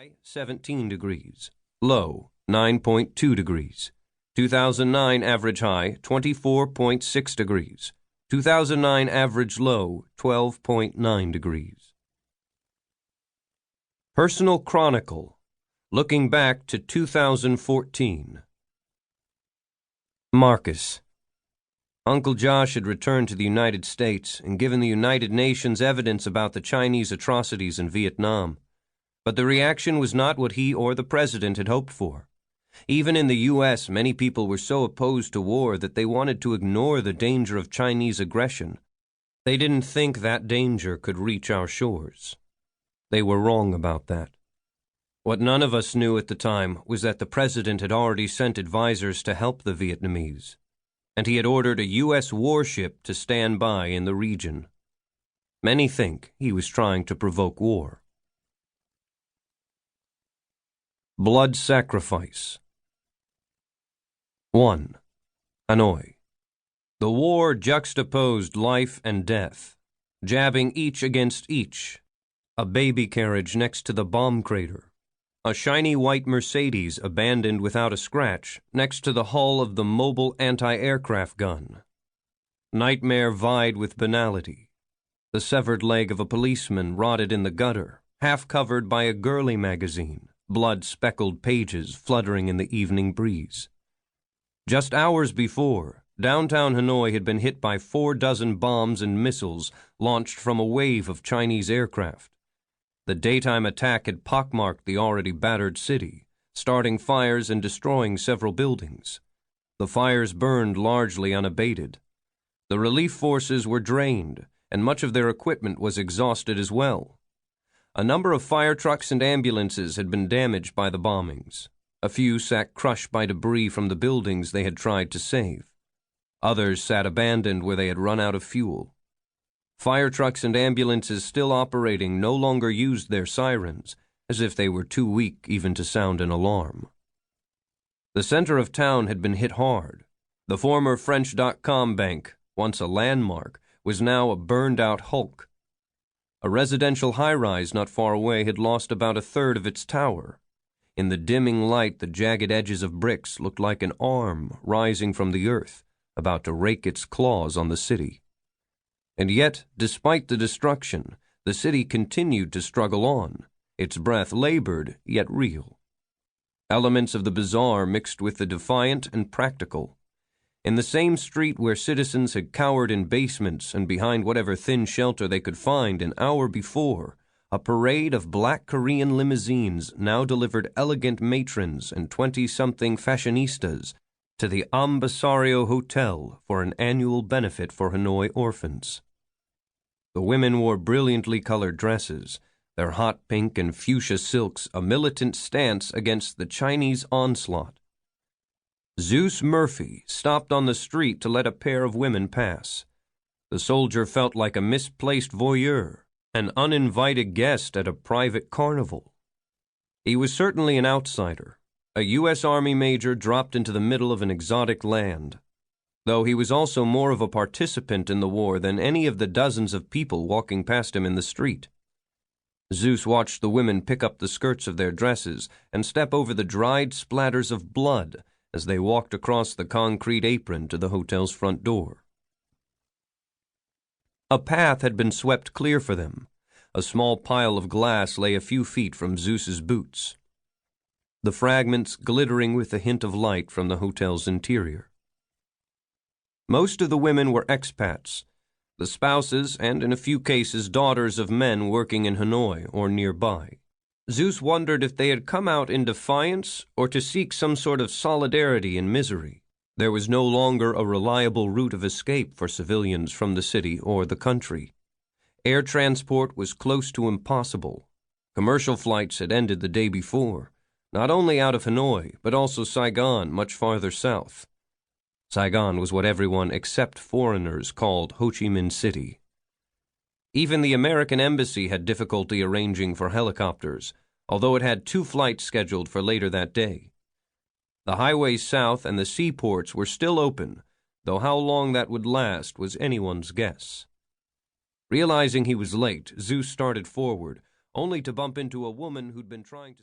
High, 17 degrees. Low, 9.2 degrees. 2009 average high, 24.6 degrees. 2009 average low, 12.9 degrees. Personal Chronicle, looking back to 2014. Marcus. Uncle Josh had returned to the United States and given the United Nations evidence about the Chinese atrocities in Vietnam. But the reaction was not what he or the president had hoped for. Even in the U.S., many people were so opposed to war that they wanted to ignore the danger of Chinese aggression. They didn't think that danger could reach our shores. They were wrong about that. What none of us knew at the time was that the president had already sent advisors to help the Vietnamese, and he had ordered a U.S. warship to stand by in the region. Many think he was trying to provoke war. Blood Sacrifice. 1. Hanoi. The war juxtaposed life and death, jabbing each against each. A baby carriage next to the bomb crater. A shiny white Mercedes abandoned without a scratch next to the hull of the mobile anti-aircraft gun. Nightmare vied with banality. The severed leg of a policeman rotted in the gutter, half covered by a girly magazine, blood-speckled pages fluttering in the evening breeze. Just hours before, downtown Hanoi had been hit by 4 dozen bombs and missiles launched from a wave of Chinese aircraft. The daytime attack had pockmarked the already battered city, starting fires and destroying several buildings. The fires burned largely unabated. The relief forces were drained, and much of their equipment was exhausted as well. A number of fire trucks and ambulances had been damaged by the bombings. A few sat crushed by debris from the buildings they had tried to save. Others sat abandoned where they had run out of fuel. Fire trucks and ambulances still operating no longer used their sirens, as if they were too weak even to sound an alarm. The center of town had been hit hard. The former French.com bank, once a landmark, was now a burned-out hulk. A residential high-rise not far away had lost about 1/3 of its tower. In the dimming light, the jagged edges of bricks looked like an arm rising from the earth, about to rake its claws on the city. And yet, despite the destruction, the city continued to struggle on, its breath labored yet real. Elements of the bizarre mixed with the defiant and practical. In the same street where citizens had cowered in basements and behind whatever thin shelter they could find an hour before, a parade of black Korean limousines now delivered elegant matrons and 20-something fashionistas to the Ambassario Hotel for an annual benefit for Hanoi orphans. The women wore brilliantly colored dresses, their hot pink and fuchsia silks a militant stance against the Chinese onslaught. Zeus Murphy stopped on the street to let a pair of women pass. The soldier felt like a misplaced voyeur, an uninvited guest at a private carnival. He was certainly an outsider, a U.S. Army major dropped into the middle of an exotic land, though he was also more of a participant in the war than any of the dozens of people walking past him in the street. Zeus watched the women pick up the skirts of their dresses and step over the dried splatters of blood as they walked across the concrete apron to the hotel's front door. A path had been swept clear for them. A small pile of glass lay a few feet from Zeus's boots, the fragments glittering with a hint of light from the hotel's interior. Most of the women were expats, the spouses and, in a few cases, daughters of men working in Hanoi or nearby. Zeus wondered if they had come out in defiance or to seek some sort of solidarity in misery. There was no longer a reliable route of escape for civilians from the city or the country. Air transport was close to impossible. Commercial flights had ended the day before, not only out of Hanoi, but also Saigon, much farther south. Saigon was what everyone except foreigners called Ho Chi Minh City. Even the American embassy had difficulty arranging for helicopters, although it had 2 flights scheduled for later that day. The highways south and the seaports were still open, though how long that would last was anyone's guess. Realizing he was late, Zeus started forward, only to bump into a woman who'd been trying to